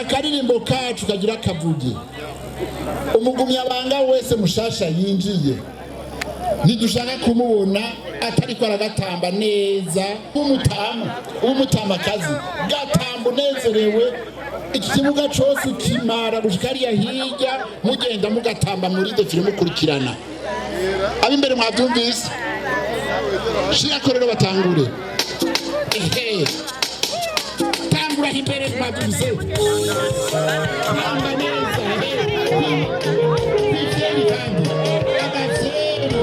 Akaririmbo kacu kagira kavuge umugumyabanga wese mushasha yinjiye ntidushaka kumubona atari ko aragatamba neza umutamakazi gatamba unezerewe iki kibuga cyose kimara gushikariya hirya mugenda mugatamba muri defile mukurikirana abimbere mwabyumvise shira korero batangure tangura imbere mwabyumvise tamba neza biferi kandi agaferi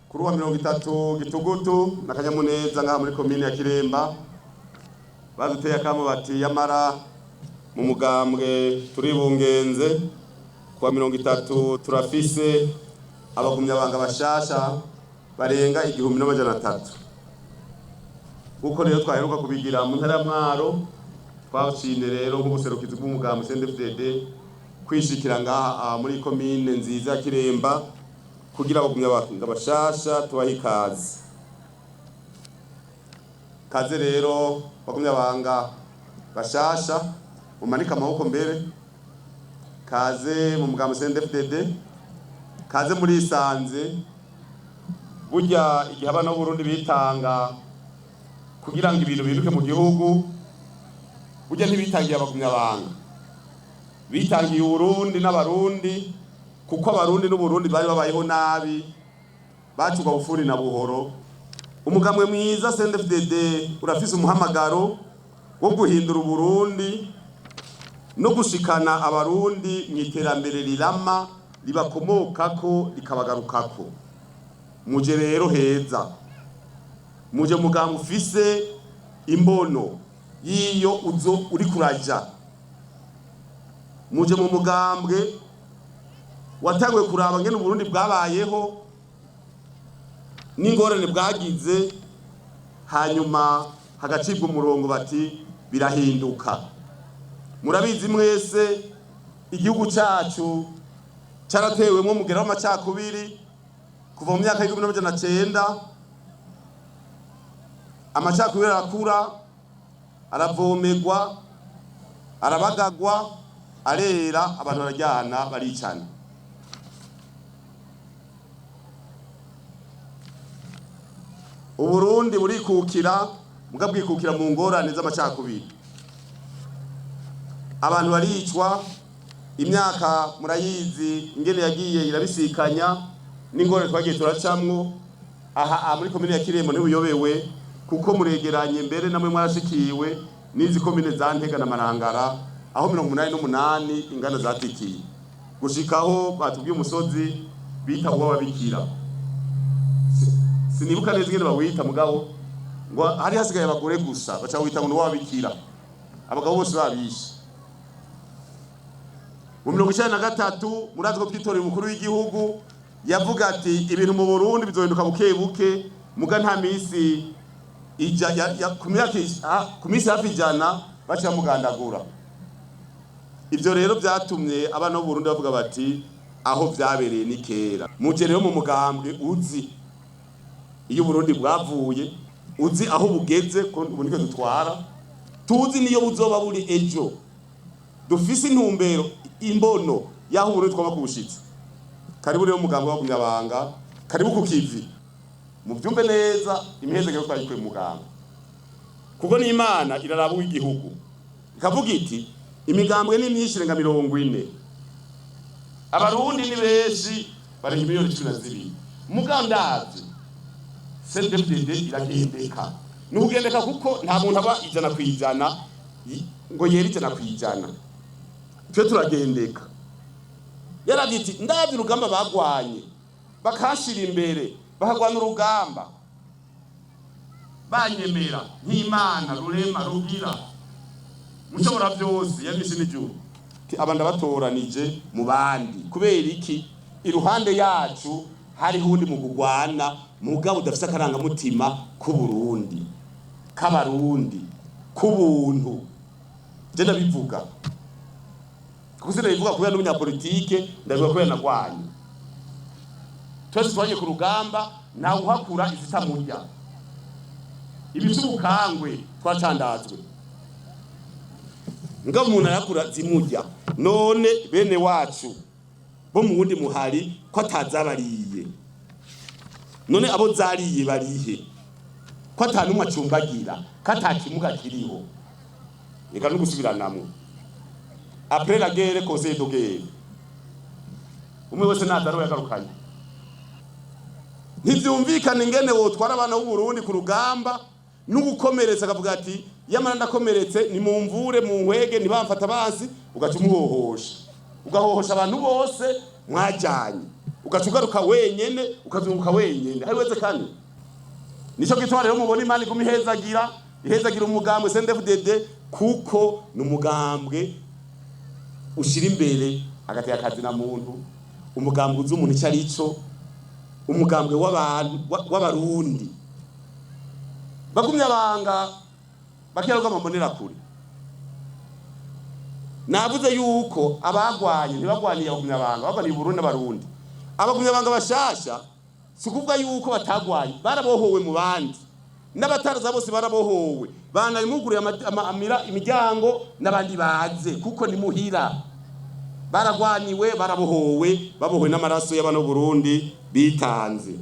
Kuruwa 30 Gitugutu na Kanyamuneza ngaha muri komine ya Kiremba baduteye akamo bati yamara mu mugambwe turi bungenze kwa 30 turafise abagumyabanga bashasha barenga 1300 uko rero twaheruka kubigira mu ntara Mwaro twashine rero nk'ubuserukizi bw'umugambwe CNDD-FDD kwishikira ngaha muri komine nziza Kiremba kugira abagumyabanga bashasha tubahikaze kaze rero bagumyabanga bashasha umanika amaboko mbere kaze mu mugambwe CNDD-FDD kaze muri isanze burya igihe abana b'Uburundi bitanga kugira ngo ibintu biruke mu gihugu burya ntibitangiye abagumyabanga bitangiye Uburundi n'abarundi kuko abarundi n'Uburundi bari babayeho nabi bacuga bufuri na buhoro umugambwe mwiza CNDD-FDD urafise umuhamagaro wo guhindura Uburundi no gushikana abarundi mu iterambere rirama libakomokako likabagarukako muje rero heza muje mugambwe ufise imbono yiyo uzo uri kuraja, muje mu mugambwe watangwe kuraba ngene Burundi bwabayeho n'ingorane bwagize, hanyuma hagacibwa umurongo bati birahinduka. Murabizi mwese igihugu cyacu cyaratewemwo mugera w'amacakubiri kuva mu myaka y'1900. Amacakubiri arakura, aravomegwa, arabagagwa, arera, abantu barajyana baricana. Uburundi burikukira, mugabwikukira mu ngorane z'amacakubiri. Abantu baricwa, imyaka murayizi ingene yagiye irabisikanya n'ingorane twagiye turacamwo. Aha muri komine ya Kirembo ntibuyobewe kuko muregeranye mbere namwe mwarashikiwe n'izi komine za Ntega na Marangara, aho 88 ingana zatikiye gushikaho batubwiye umusozi bita uw'ababikira. Sinibuka neza ingene bawita mugabo ngo hari hasigaye abagore gusa baca wita ngo uw'ababikira, abagabo bose babishe. Mu 1993 murazi ko twitorera umukuru w'igihugu yavuga ati ibintu mu Burundi bizohinduka bukebuke, muga nta misi ku misi hafi ijana baca mugandagura. Ivyo rero vyatumye abana b'u Burundi bavuga bati aho vyabereye ni kera. Muje rero mu mugambwe uzi iyo Burundi bwavuye, uzi aho bugeze ko ubunike dutwara, tuzi niyo buzoba buri ejo. Dufise intumbero imbono yaho Burundi twaba kubushitse. Karibu rero mugambwe wa Kunyabanga, karibu ku kivi. Muvyumve neza imihezekero twayikuye mu mugambwe. Kuko ni Imana iraraba w'igihugu. Ikavuga iti imigambwe ni myinshi renga 40. Abarundi ni benshi bari miliyoni 12. Mugandazi CNDD iragendeka. Nugendeka kuko nta muntu aba ijana kwijana ngo yeri ijana kwijana. Twe turagendeka. Yaraviti ndavye urugamba bagwanye bakashira imbere bahagwana urugamba banyemera nk'Imana rurema rugira mushobora byose yabise n'ijuru abanda batoranije mu bandi. Kubera iki? Iruhande yacu hari hundi mu kugwana mugabo udafise akaranga mutima ku Burundi k'abarundi ku buntu. Je ndabivuga kuko bivuga kubera n'umunyapolitike, ndavuga kubera nagwanye. Twese twaje ku rugamba na uhakura izitamurya ibisubukangwe twacandazwe ngabo umuntu arakura zimurya. None bene wacu bo mu wundi muhari ko atazabariye, none abo zariye barihe ko atanumwe acumbagira ko atakimuga kiriho. Reka no gusubiranamwe après la guerre conseil de guerre umwe wese nataro yagarukanye. Ntivyumvikane ingene wotwara abana b'u Burundi ku rugamba n'ugukomeretsa akavuga ati yamara ndakomeretse ni mumvure mu nkwege ntibamfata basi, ugaca umuhohosha ugahohosha abantu bose mwajanye, ugacugaruka wenyene ukazunguka wenyene. Hari wese kandi nico gitwara rero mubona Imana iguma ihezagira umugambwe CNDD kuko n'umugambwe ushira imbere agateka akazi na muntu, umugambwe uzi umuntu icarico, umugambwe w'abarundi bagumya banga bakiyaruka amambonera kure. Navuze yuko abagwanye ntibagwaniye abagumya banga, bagwaniye Burundi n'abarundi. Abagumya banga bashasha sikuvuga yuko batagwanye, barabohowe mu bandi n'abataraza bose barabohowe, bana imuguriye imiryango n'abandi baze kuko ni muhira. Baragwaniwe babohowe n'amaraso y'abana b'u Burundi bitanze.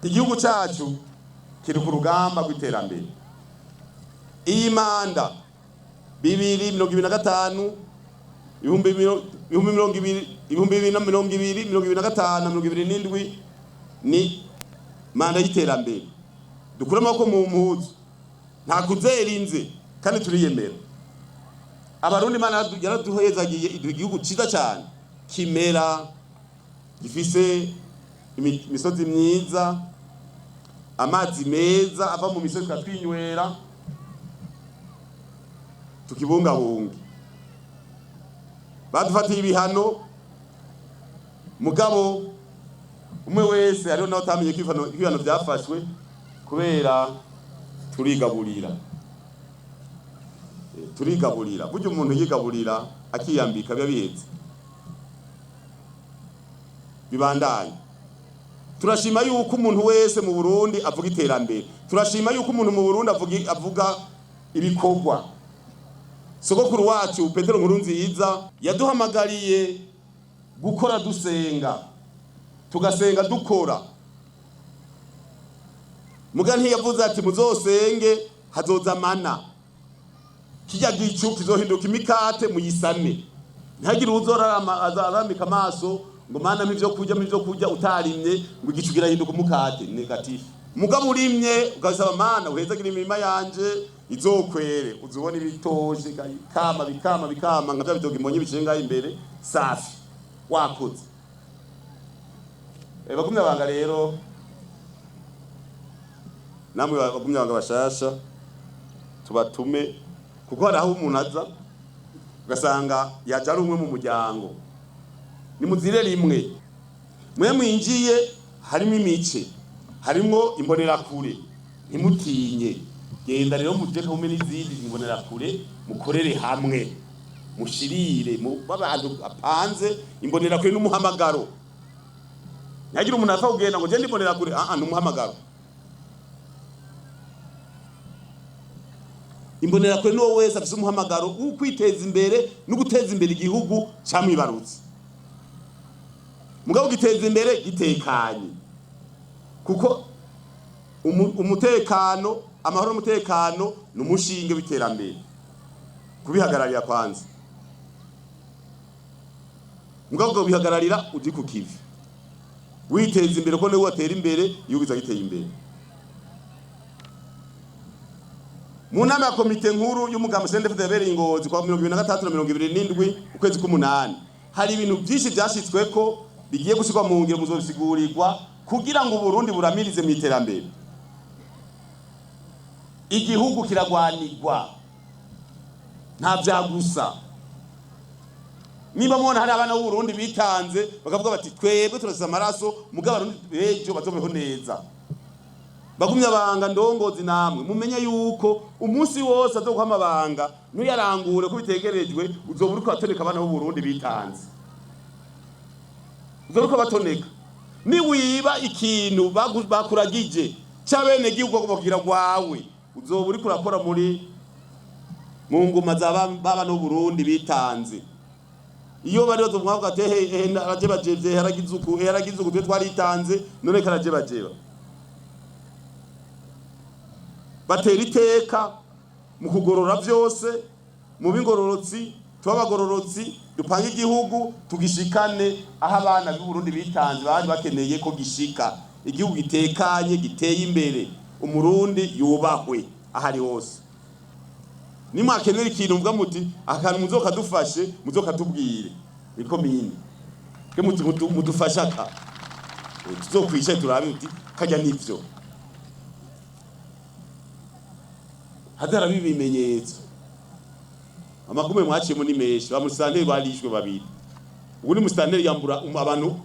Igihugu cyacu kiri ku rugamba rw'iterambere. Iyi manda 2025 2027 ni manda y'iterambere. Dukura amaboko mu mpuzu, nta kuzerinze kandi turiyemera. Abarundi Imana yaraduhezagiye igihugu ciza cyane kimera gifise imisozi myiza, amazi meza ava mu misozi twinywera, tukibungabunga. Badufatiye ibihano, mugabo umwe wese hariho nawe utamenye ko ibihano byafashwe kubera turigaburira. Burya umuntu yigaburira akiyambika biba bihetse. Bibandanye. Turashima yuko umuntu wese mu Burundi avuga iterambere. Turashima yuko umuntu mu Burundi avuga ibikorwa. Sogokuru wacu Petero Nkurunziza yaduhamagariye gukora dusenga. Tugasenga dukora. Muga ntiyavuze ati muzosenge hazoza mana. Kijya gicu kizohinduka imikate muyisane. Ntagire uzoramika amaso ngo mana mivyo kurya utarimye ngo igicu kirahinduka umukate negative. Mugabo urimye ugasaba mana uhezagira imirima yanje izokwere uzubona ibitoje bikama nka bya bitoge mbonye bicenga imbere safi wakoze. Bagumya banga rero namwe bagumya banga bashasha tubatume kuko hari aho umuntu aza ugasanga yaje ari umwe mu muryango. Ni muzire rimwe mwe mwinjiye harimo imice, harimo imbonerakure, ntimutinye. Genda rero muteka mu n'izindi imbonerakure mukorere hamwe, mushirire mu babantu apanze imbonerakure n'umuhamagaro. Nyagira umuntu afa kugenda ngo genda imbonerakure n'umuhamagaro. Imbonerakure no wese afite umuhamagaro wo kwiteza imbere no guteza imbere igihugu cyamwibarutse. Mugabo giteza imbere gitekanye. Kuko umutekano, amahoro n'umutekano n'umushinge w'iterambere. Kubihagararira kwanza. Mugabo bihagararira uji ku kivi. Witeza imbere ko newe watera imbere igihugu giteye imbere. Mu nama ya komite nkuru y'umugambi CNDD-FDD Ngozi kwa 2023 na 2027 ukwezi k'umunani hari ibintu byinshi byashitsweko bigiye gushikwa mu ngiro muzobisigurirwa kugira ngo Burundi buramirize mu iterambere. Igihugu kiragwanirwa nta byagusa. Niba mubona hari abana b'u Burundi bitanze bakavuga bati twebwe turasize amaraso mugabo Abarundi bejo bazobeho neza. Bagumya banga ndongozi namwe mumenye yuko umunsi wose azoguha amabanga nuyarangure ko bitegerejwe uzobura uko atoneka abana b'u Burundi bitanze. Uzoruko batoneka ni wiba ikintu bakuragije cyabene gihugu kugira gwawe uzobura kurakora muri mu ngoma z'abana b'u Burundi bitanze. Iyo bari bazomwavuga ati araje bajevye haragize uko twaritanze none karaje bajeba. Batera iteka mu kugorora byose mu bingororotsi twabagororotsi dupanga igihugu tugishikane aho abana b'u Burundi bitanze bari bakeneye ko gishika igihugu gitekanye giteye imbere umurundi yubahwe ahari hose. Nimwakenera ikintu mvuga muti akantu muzokadufashe muzokatubwire niko mini ke mudufasha ka tuzokwishe turabe uti kajya nivyo hadara bibimenyetso. Amakume mwaciye mu nimeshe bamusanteri barishwe babiri. Ubu ni musanteri yambura abantu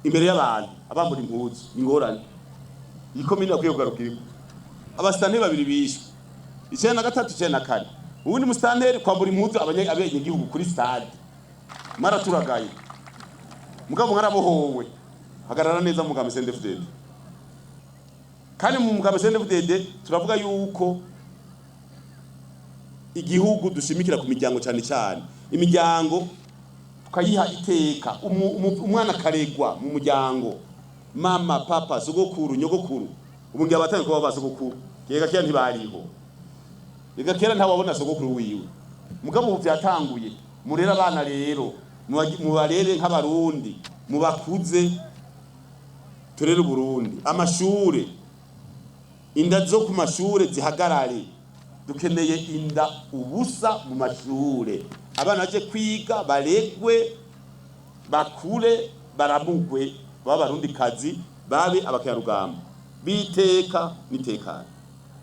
imbere y'abantu abambura impuzu ingorane ikomine akwiye kugarukira. Abasanteri babiri bishwe 93 94. Ubu ni musanteri kwambura impuzu abenye gihugu kuri stade maraturagaye. Mugabo mwarabohowe hagarara neza mu mugambi CNDD-FDD. Kandi mu mugambi CNDD-FDD turavuga yuko igihugu dushimikira ku miryango cyane cyane imiryango tukayiha iteka. Umwana karegwa mu muryango mama papa sogokuru nyogokuru ubu ngiye abatanye ko babasogokuru kega kera ntibariho kega kera ntababona sogokuru wiwe. Mugabo ubu byatanguye murera abana rero mubarere nk'abarundi mubakuze turere Burundi. Amashure inda zo ku mashure zihagarare. Dukeneye inda ubusa mu mashure abana baje kwiga baregwe bakure baramugwe b'abarundi kazi babe abakanyarugamba biteka nitekana